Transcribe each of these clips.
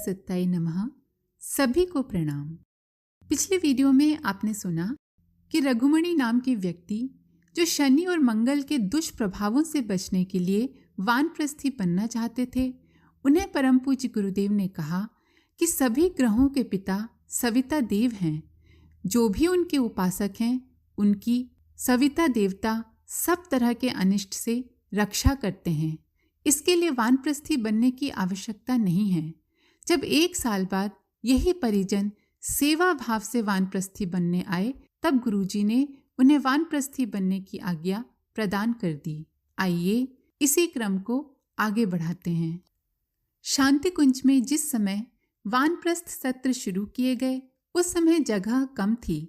सत्ताय नमः। सभी को प्रणाम। पिछले वीडियो में आपने सुना कि रघुमणि नाम के व्यक्ति जो शनि और मंगल के दुष्प्रभावों से बचने के लिए वानप्रस्थी बनना चाहते थे, उन्हें परम पूज्य गुरुदेव ने कहा कि सभी ग्रहों के पिता सविता देव हैं। जो भी उनके उपासक हैं, उनकी सविता देवता सब तरह के अनिष्ट से रक्षा करते हैं। इसके लिए वानप्रस्थी बनने की आवश्यकता नहीं है। जब 1 साल बाद यही परिजन सेवा भाव से वानप्रस्थी बनने आए, तब गुरुजी ने उन्हें वानप्रस्थी बनने की आज्ञा प्रदान कर दी। आइए इसी क्रम को आगे बढ़ाते हैं। शांति कुंज में जिस समय वानप्रस्थ सत्र शुरू किए गए, उस समय जगह कम थी।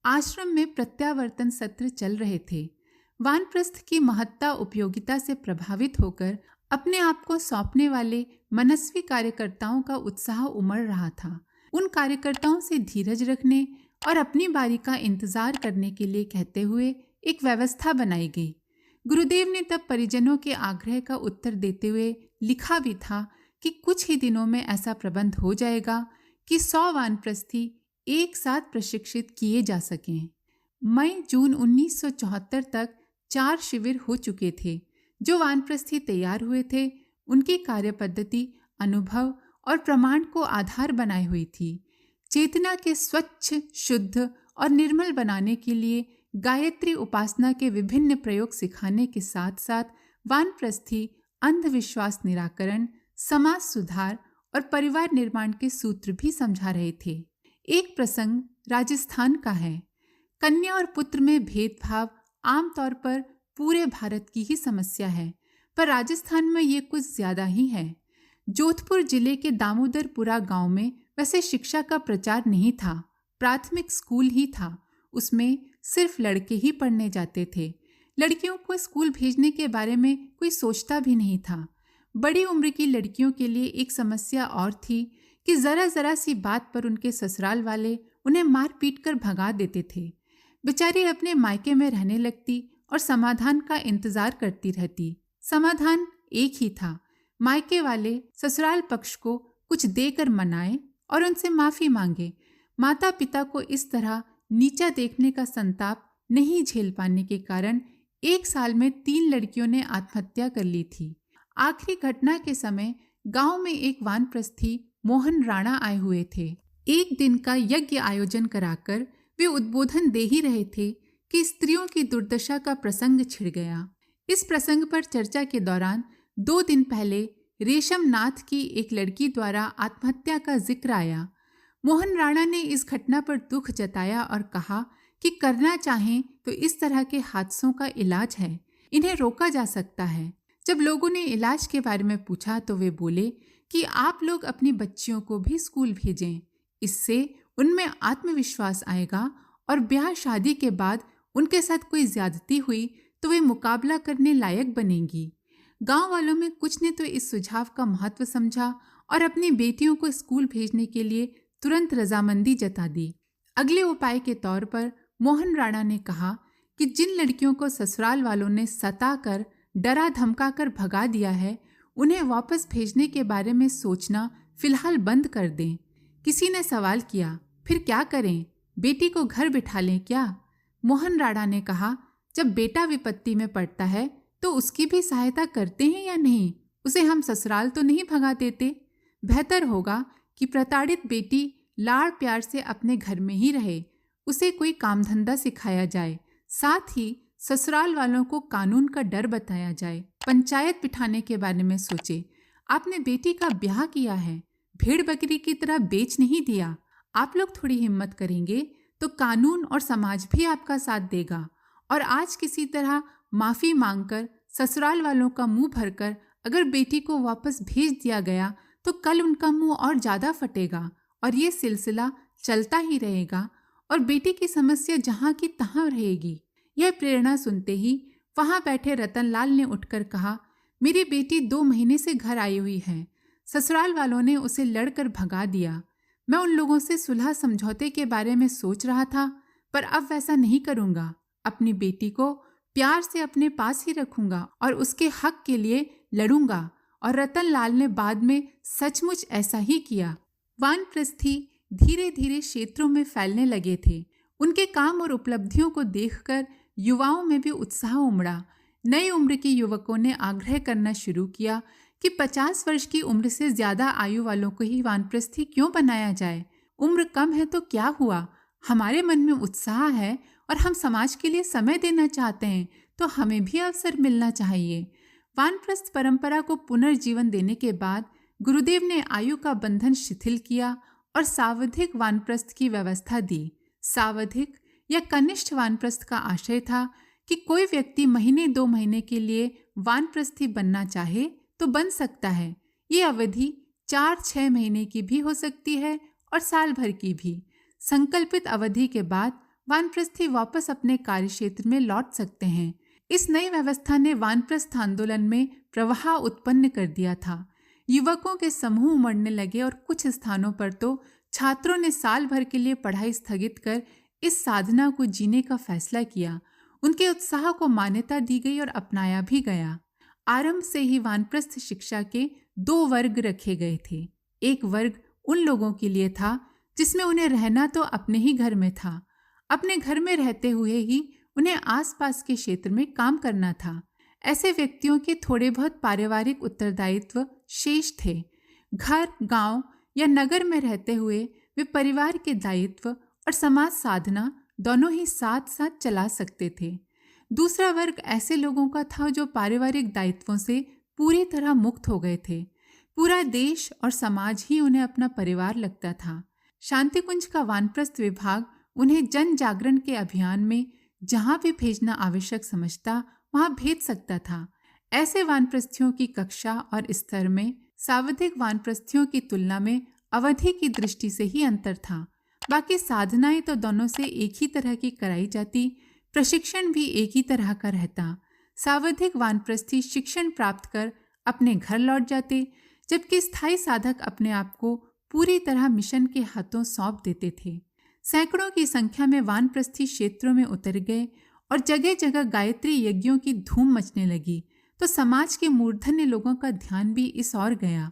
आश्रम में प्रत्यावर्तन सत्र चल रहे थे। वानप्रस्थ की महत्ता उपयोगिता से प्रभावित होकर अपने आप को सौंपने वाले मनस्वी कार्यकर्ताओं का उत्साह उमड़ रहा था। उन कार्यकर्ताओं से धीरज रखने और अपनी बारी का इंतजार करने के लिए कहते हुए एक व्यवस्था बनाई गई। गुरुदेव ने तब परिजनों के आग्रह का उत्तर देते हुए लिखा भी था कि कुछ ही दिनों में ऐसा प्रबंध हो जाएगा कि 100 वानप्रस्थी एक साथ प्रशिक्षित किए जा सकें। मई-जून 1974 तक 4 शिविर हो चुके थे। जो वानप्रस्थी तैयार हुए थे, उनकी कार्यपद्धति अनुभव और प्रमाण को आधार बनाए हुई थी। चेतना के स्वच्छ, शुद्ध और निर्मल बनाने के लिए गायत्री उपासना के विभिन्न प्रयोग सिखाने के साथ साथ वानप्रस्थी अंधविश्वास निराकरण, समाज सुधार और परिवार निर्माण के सूत्र भी समझा रहे थे। एक प्रसंग राजस्थान का है। कन्या और पुत्र में भेदभाव आमतौर पर पूरे भारत की ही समस्या है, पर राजस्थान में ये कुछ ज्यादा ही है। जोधपुर जिले के दामोदरपुरा गांव में वैसे शिक्षा का प्रचार नहीं था। प्राथमिक स्कूल ही था। उसमें सिर्फ लड़के ही पढ़ने जाते थे। लड़कियों को स्कूल भेजने के बारे में कोई सोचता भी नहीं था। बड़ी उम्र की लड़कियों के लिए एक समस्या और थी कि जरा सी बात पर उनके ससुराल वाले उन्हें मार पीट कर भगा देते थे। बेचारी अपने मायके में रहने लगती और समाधान का इंतजार करती रहती। समाधान एक ही था, मायके वाले ससुराल पक्ष को कुछ देकर मनाए और उनसे माफी मांगे। माता पिता को इस तरह नीचा देखने का संताप नहीं झेल पाने के कारण 1 साल में 3 लड़कियों ने आत्महत्या कर ली थी। आखिरी घटना के समय गांव में एक वानप्रस्थी मोहन राणा आए हुए थे। एक दिन का यज्ञ आयोजन कराकर वे उद्बोधन दे ही रहे थे कि स्त्रियों की दुर्दशा का प्रसंग छिड़ गया। इस प्रसंग पर चर्चा के दौरान 2 दिन पहले रेशम नाथ की एक लड़की द्वारा आत्महत्या का जिक्र आया। मोहन राणा ने इस घटना पर दुख जताया और कहा कि करना चाहें तो इस तरह के हादसों का इलाज है, इन्हें रोका जा सकता है। जब लोगों ने इलाज के बारे में पूछा तो वे बोले कि आप लोग अपनी बच्चियों को भी स्कूल भेजें, इससे उनमें आत्मविश्वास आएगा और ब्याह शादी के बाद उनके साथ कोई ज्यादती हुई तो वे मुकाबला करने लायक बनेंगी। गांव वालों में कुछ ने तो इस सुझाव का महत्व समझा और अपनी बेटियों को स्कूल भेजने के लिए तुरंत रजामंदी जता दी। अगले उपाय के तौर पर मोहन राणा ने कहा कि जिन लड़कियों को ससुराल वालों ने सताकर डरा धमका कर भगा दिया है, उन्हें वापस भेजने के बारे में सोचना फिलहाल बंद कर दें। किसी ने सवाल किया, फिर क्या करें, बेटी को घर बिठा लें क्या? मोहन राणा ने कहा, जब बेटा विपत्ति में पड़ता है तो उसकी भी सहायता करते हैं या नहीं? उसे हम ससुराल तो नहीं भगा देते। बेहतर होगा कि प्रताड़ित बेटी लाड़ प्यार से अपने घर में ही रहे, उसे कोई काम धंधा सिखाया जाए, साथ ही ससुराल वालों को कानून का डर बताया जाए। पंचायत बिठाने के बारे में सोचे। आपने बेटी का ब्याह किया है, भेड़ बकरी की तरह बेच नहीं दिया। आप लोग थोड़ी हिम्मत करेंगे तो कानून और समाज भी आपका साथ देगा। और आज किसी तरह माफी मांगकर ससुराल वालों का मुंह भरकर अगर बेटी को वापस भेज दिया गया तो कल उनका मुंह और ज्यादा फटेगा और ये सिलसिला चलता ही रहेगा और बेटी की समस्या जहां की तहां रहेगी। यह प्रेरणा सुनते ही वहां बैठे रतनलाल ने उठकर कहा, मेरी बेटी 2 महीने से घर आई हुई है। ससुराल वालों ने उसे लड़कर भगा दिया। मैं उन लोगों से सुलह समझौते के बारे में सोच रहा था, पर अब वैसा नहीं करूंगा। अपनी बेटी को प्यार से अपने पास ही रखूंगा और उसके हक के लिए लड़ूंगा और रतनलाल ने बाद में सचमुच ऐसा ही किया। वानप्रस्थी धीरे धीरे क्षेत्रों में फैलने लगे थे। उनके काम और उपलब्धियों को देखकर युवाओं में भी उत्साह उमड़ा। नई उम्र के युवकों ने आग्रह करना शुरू किया कि 50 वर्ष की उम्र से ज्यादा आयु वालों को ही वानप्रस्थी क्यों बनाया जाए। उम्र कम है तो क्या हुआ, हमारे मन में उत्साह है और हम समाज के लिए समय देना चाहते हैं, तो हमें भी अवसर मिलना चाहिए। वानप्रस्थ परंपरा को पुनर्जीवन देने के बाद गुरुदेव ने आयु का बंधन शिथिल किया और सावधिक वानप्रस्थ की व्यवस्था दी। सावधिक या कनिष्ठ वानप्रस्थ का आशय था कि कोई व्यक्ति महीने 2 महीने के लिए वानप्रस्थी बनना चाहे तो बन सकता है। ये अवधि 4-6 महीने की भी हो सकती है और साल भर की भी। संकल्पित अवधि के बाद वानप्रस्थी वापस अपने कार्यक्षेत्र में लौट सकते हैं। इस नई व्यवस्था ने वानप्रस्थ आंदोलन में प्रवाह उत्पन्न कर दिया था। युवकों के समूह उमड़ने लगे और कुछ स्थानों पर तो छात्रों ने साल भर के लिए पढ़ाई स्थगित कर इस साधना को जीने का फैसला किया। उनके उत्साह को मान्यता दी गई और अपनाया भी गया। आरंभ से ही वानप्रस्थ शिक्षा के 2 वर्ग रखे गए थे। एक वर्ग उन लोगों के लिए था जिसमें उन्हें रहना तो अपने ही घर में था। अपने घर में रहते हुए ही उन्हें आसपास के क्षेत्र में काम करना था। ऐसे व्यक्तियों के थोड़े बहुत पारिवारिक उत्तरदायित्व शेष थे। घर, गांव या नगर में रहते हुए वे परिवार के दायित्व और समाज साधना दोनों ही साथ साथ चला सकते थे। दूसरा वर्ग ऐसे लोगों का था जो पारिवारिक दायित्वों से पूरी तरह मुक्त हो गए थे। पूरा देश और समाज ही उन्हें अपना परिवार लगता था। शांतिकुंज का वानप्रस्थ विभाग उन्हें जन जागरण के अभियान में जहां भी भेजना आवश्यक समझता वहां भेज सकता था। ऐसे वानप्रस्थियों की कक्षा और स्तर में सावधिक वानप्रस्थियों की तुलना में अवधि की दृष्टि से ही अंतर था। बाकी साधनाएं तो दोनों से एक ही तरह की कराई जाती, प्रशिक्षण भी एक ही तरह का रहता। सावधिक वानप्रस्थी शिक्षण प्राप्त कर अपने घर लौट जाते, जबकि स्थायी साधक अपने आप को पूरी तरह मिशन के हाथों सौंप देते थे। सैकड़ों की संख्या में वानप्रस्थी क्षेत्रों में उतर गए और जगह जगह गायत्री यज्ञों की धूम मचने लगी, तो समाज के मूर्धन्य लोगों का ध्यान भी इस ओर गया।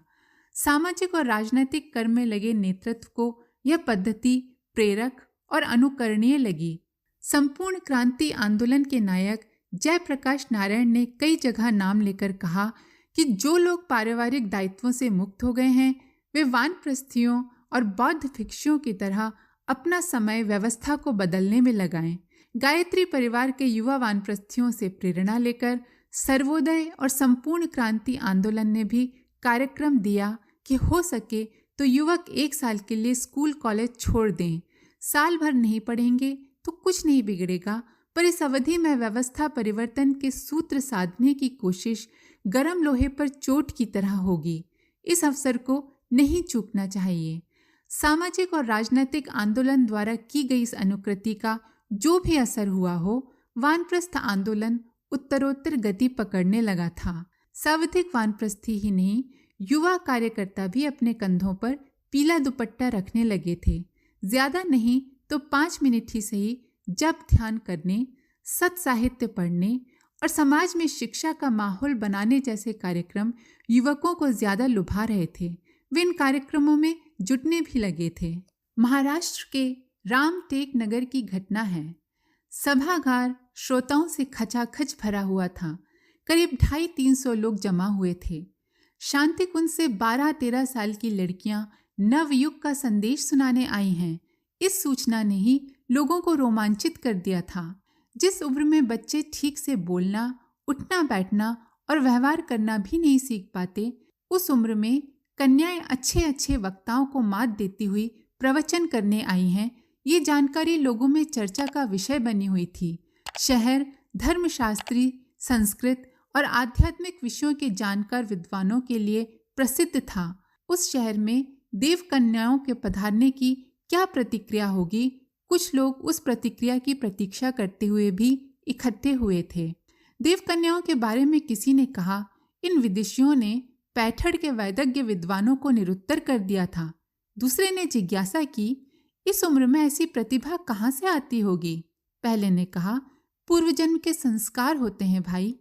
सामाजिक और राजनीतिक कर्म में लगे नेतृत्व को यह पद्धति प्रेरक और अनुकरणीय लगी। संपूर्ण क्रांति आंदोलन के नायक जयप्रकाश नारायण ने कई जगह नाम लेकर कहा कि जो लोग पारिवारिक दायित्वों से मुक्त हो गए हैं वे वानप्रस्थियों और बौद्ध भिक्षुओं की तरह अपना समय व्यवस्था को बदलने में लगाएं। गायत्री परिवार के युवा वानप्रस्थियों से प्रेरणा लेकर सर्वोदय और संपूर्ण क्रांति आंदोलन ने भी कार्यक्रम दिया कि हो सके तो युवक 1 साल के लिए स्कूल कॉलेज छोड़ दें। साल भर नहीं पढ़ेंगे तो कुछ नहीं बिगड़ेगा, पर इस अवधि में व्यवस्था परिवर्तन के सूत्र साधने की कोशिश गर्म लोहे पर चोट की तरह होगी। इस अवसर को नहीं चूकना चाहिए। सामाजिक और राजनीतिक आंदोलन द्वारा की गई इस अनुकृति का जो भी असर हुआ हो, वानप्रस्थ आंदोलन उत्तरोत्तर गति पकड़ने लगा था। सावधिक वानप्रस्थी ही नहीं, युवा कार्यकर्ता भी अपने कंधों पर पीला दुपट्टा रखने लगे थे। ज्यादा नहीं तो 5 मिनट ही सही जप ध्यान करने, सत साहित्य पढ़ने और समाज में शिक्षा का माहौल बनाने जैसे कार्यक्रम युवकों को ज्यादा लुभा रहे थे। वे इन कार्यक्रमों में जुटने भी लगे थे। महाराष्ट्र के रामटेक नगर की घटना है। सभागार श्रोताओं से खचाखच भरा हुआ था। करीब 250-300 लोग जमा हुए थे। शांतिकुंज से 12-13 साल की लड़कियां नवयुग का संदेश सुनाने आई हैं। इस सूचना ने ही लोगों को रोमांचित कर दिया था। जिस उम्र में बच्चे ठीक से बोलना, उठना बैठना और व्यवहार करना भी नहीं सीख पाते, उस उम्र में कन्याएं अच्छे अच्छे वक्ताओं को मात देती हुई प्रवचन करने आई हैं। ये जानकारी लोगों में चर्चा का विषय बनी हुई थी। शहर धर्मशास्त्री, संस्कृत और आध्यात्मिक विषयों के जानकार विद्वानों के लिए प्रसिद्ध था। उस शहर में देव कन्याओं के पधारने की क्या प्रतिक्रिया होगी, कुछ लोग उस प्रतिक्रिया की प्रतीक्षा करते हुए भी इकट्ठे हुए थे। देव कन्याओं के बारे में किसी ने कहा, इन विदेशियों ने पैठड़ के वैदज्ञ विद्वानों को निरुत्तर कर दिया था। दूसरे ने जिज्ञासा की, इस उम्र में ऐसी प्रतिभा कहाँ से आती होगी? पहले ने कहा, पूर्व जन्म के संस्कार होते हैं भाई।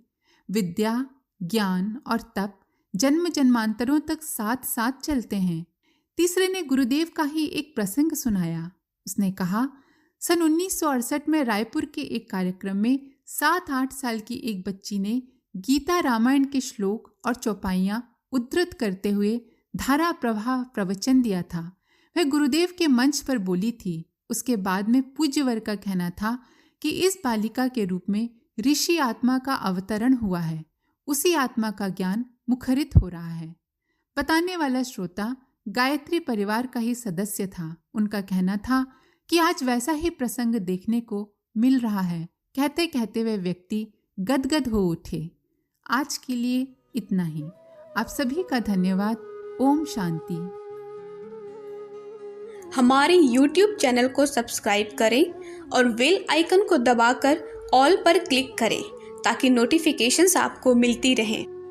विद्या, ज्ञान और तप जन्म जन्मांतरों तक साथ साथ चलते हैं। तीसरे ने गुरुदेव का ही एक प्रसंग सुनाया। उसने कहा, सन 1968 में रायपुर के एक कार्यक्रम में 7-8 साल की एक बच्ची ने गीता रामायण के श्लोक और चौपाइयां उद्धृत करते हुए धारा प्रवाह प्रवचन दिया था। वह गुरुदेव के मंच पर बोली थी। उसके बाद में पूज्यवर का कहना था कि इस बालिका के रूप में ऋषि आत्मा का अवतरण हुआ है, उसी आत्मा का ज्ञान मुखरित हो रहा है। बताने वाला श्रोता गायत्री परिवार का ही सदस्य था। उनका कहना था कि आज वैसा ही प्रसंग देखने को मिल रहा है। कहते कहते वे व्यक्ति गदगद हो उठे। आज के लिए इतना ही। आप सभी का धन्यवाद। ओम शांति। हमारे YouTube चैनल को सब्सक्राइब करें और बेल आइकन को दबाकर ऑल पर क्लिक करें ताकि नोटिफिकेशंस आपको मिलती रहें।